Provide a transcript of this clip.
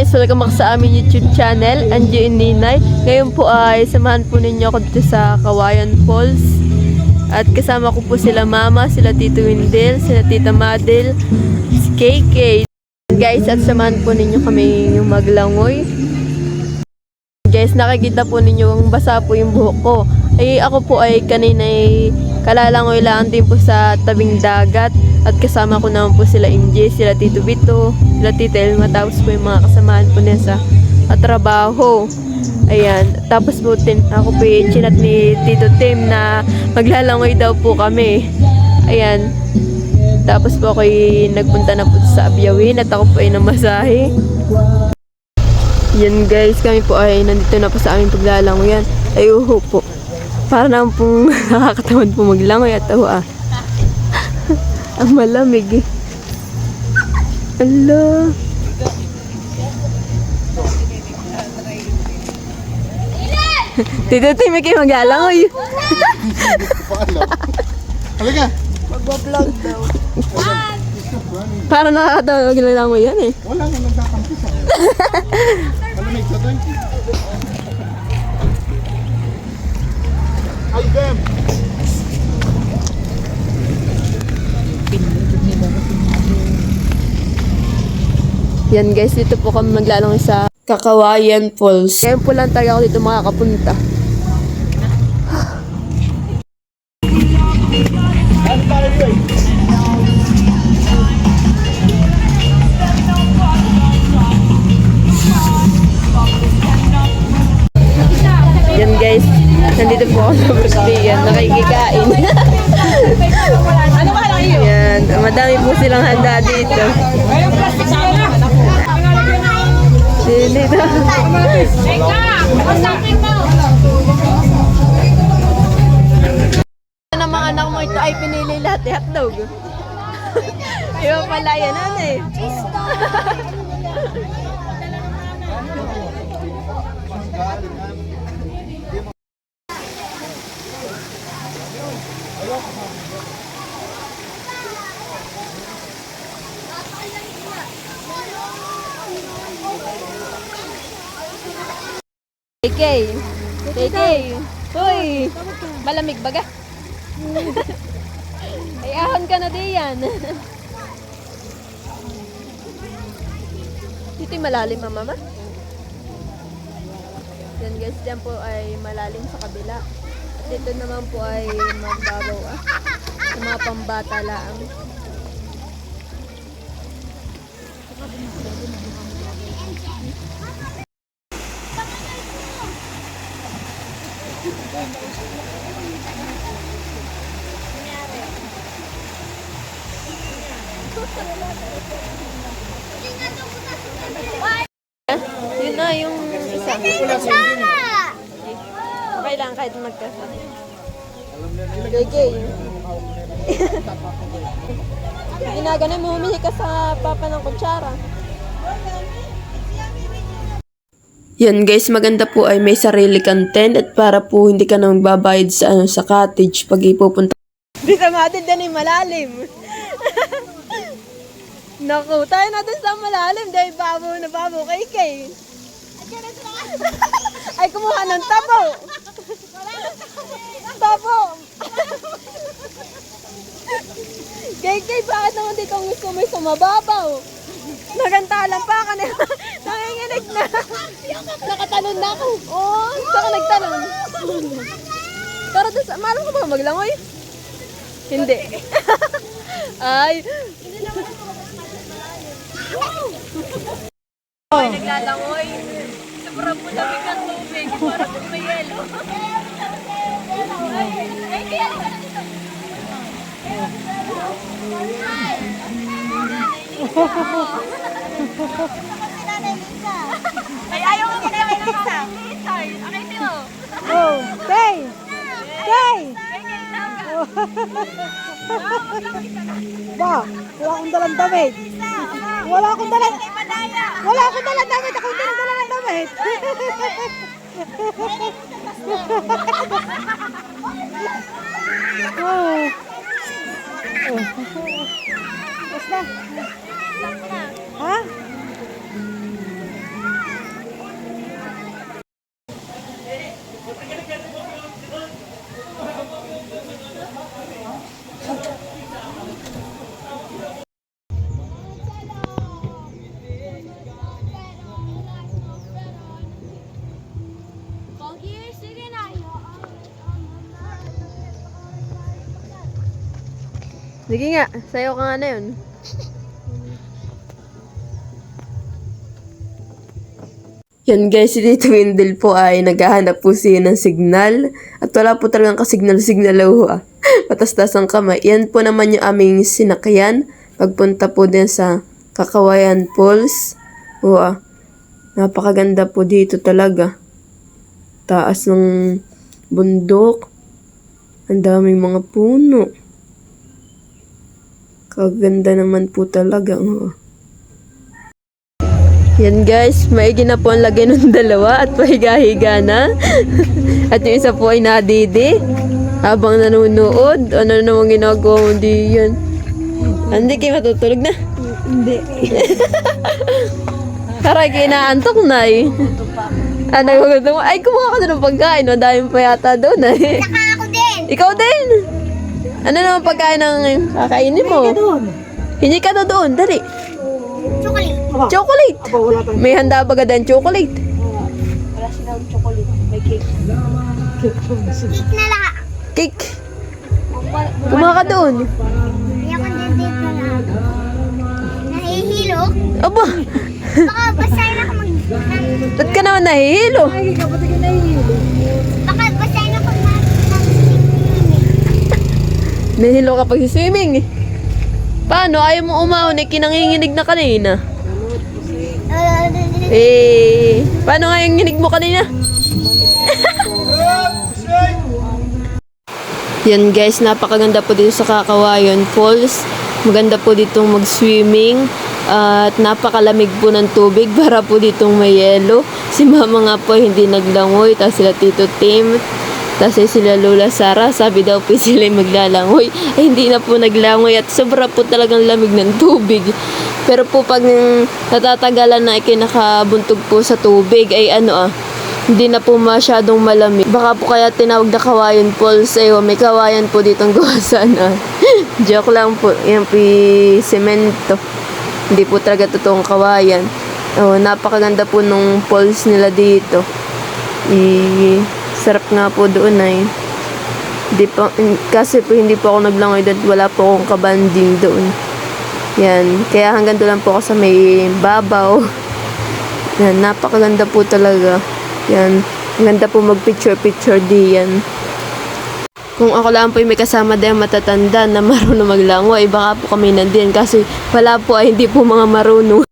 guys, welcome back sa aming YouTube channel, Angie and Ninay. Ngayon po ay samahan po ninyo ako dito sa Kawayan Falls. At kasama ko po sila Mama, sila Tito Windel, sila Tita Madel, si KK. Guys, at samahan po ninyo kami maglangoy. Guys, nakikita po ninyo ang basa po yung buhok ko. Ay ako po ay kanina ay kalalangoy lang din po sa tabing dagat. At kasama ko naman po sila MJ, sila Tito Vito, sila Tita Elma, tapos po yung mga kasamahan po niya sa trabaho. Ayan, tapos po ako po chinat ni Tito Tim na maglalangoy daw po kami. Ayan, tapos po ako nagpunta na po sa Abyawin at ako po ay namasahe. Yan guys, kami po ay nandito na po sa aming paglalangoyan. Ay uho po, para naman pong nakakatamad po maglangoy at ang malamig eh. Ala. Tito Tim, kayo maglalangoy. Halika. Magwa-vlog daw. Para nakakatawa maglalangoy yan eh. Wala nga nagkakampisa. Malamig sa doon. Ay, Bem! Yan guys, dito po kami maglalangoy sa Kakawayan Falls. Ngayon po lang tayo ako dito makakapunta. Yan guys, nandito po ako sa birthday. Nakikikain. Yan, madami po silang handa dito. Dito. Ng mga anak mo ito ay pinili lahat eh, hotdog. Iba pala yan, ano eh. KK, hoy, malamig baga? Ay, ahon ka na diyan. Dito yung malalim, mama? Yan guys, dyan po ay malalim sa kabila. At dito naman po ay magbabaw sa mga pambata lang. Yun na yung isa. Okay lang kahit magkasama. Gagay. Ginaganon mo, humihi ka sa papa ng kutsara. Yan guys, maganda po ay may sarili kang tent at para po hindi ka na magbabayad sa cottage pag ipupunta. Di sa matin din ay malalim. Naku, tayo natin sa malalim dahil babo kay. Ay, kumuha ng tabo. Tabo. Kay, bakit naman dito ang gusto mo sa mababaw? Nagantalan pa ka na. Nanginginig na. Nakatalon na ako. Oo, saka nagtalon. Pero doon sa, malam ko ba maglangoy? Hindi. Ay. Ay, naglalangoy. Sobrang po lamig ng tubig. Parang po may yelo. Ay, kaya ka na dito. Ay, ayaw mo kaya kayo ng isa. Okay, Tino. Oh, Kay! Kay! Ba, wala akong dalang damit. Wala akong dalang damit. Ako hindi nang dalang damit. Oh. Basta. Ha? Sige nga, sayo ka nga na yun. Yan guys, si Tito Windel po ay naghahanap po siya ng signal. At wala po talagang kasignal-signal ah. Patas-tas ang kamay. Yan po naman yung aming sinakyan. Pagpunta po din sa Kakawayan Falls. Napakaganda po dito talaga. Taas ng bundok. Ang daming mga puno. Kaganda naman po talaga. Yan guys, maigi na po ang lagay ng dalawa at pahiga-higa na. At yung isa po ay nadidi. Habang nanonood, ano namang ginagawa mo di yan? Hindi kayo matutulog na? Hindi. Karay kayo naantok na eh. Ano mo? Ay, kumuha ka na ng pagkain. Madaming pa yata doon eh. Saka ako din. Ikaw din! Ano naman pagkain ng kakainin mo? Doon. Hindi ka na doon, dali. Chocolate. Chocolate! Aba, wala tayong May handa ba din chocolate? wala silang chocolate. May cake. Cake. Cake na lang. Cake! Kumuha ka doon. Hindi ako din dito na lang. Nahihilo. Aba! Baka basahin ako Ba't ka naman nahihilo? Ay, kapatid ko na yun. Baka basahin ako mag-swimming. Nahihilo ka pag swimming. Paano? Ayaw mo umahon eh, kinanginginig na kanina. Paano nga yung nginig mo kanina? Yan guys, napakaganda po dito sa Kakawayan Falls. Maganda po ditong mag-swimming. At napakalamig po ng tubig para po ditong may yelo. Si mama nga po hindi naglangoy. Tapos sila Tito Tim. Tapos sila Lola Sara. Sabi daw po sila maglalangoy. Ay hindi na po naglangoy. At sobra po talagang lamig ng tubig. Pero po pag natatagalan na ikinakabuntog po sa tubig ay hindi na po masyadong malamig. Baka po kaya tinawag na Kawayan Falls. May kawayan po ditong gawa sana. Joke lang po. Yan po semento. Hindi po talaga totoong kawayan. Napakaganda po nung falls nila dito. Sarap nga po doon ay. Kasi po hindi po ako naglangoy dahil wala po akong kabanding doon. Yan. Kaya hanggang doon lang po ako sa may babaw. Yan. Napakaganda po talaga. Yan. Ang ganda po mag-picture-picture diyan. Kung ako lang po yung may kasama din matatanda na marunong maglangoy, baka po kami nandyan kasi wala po ay hindi po mga marunong.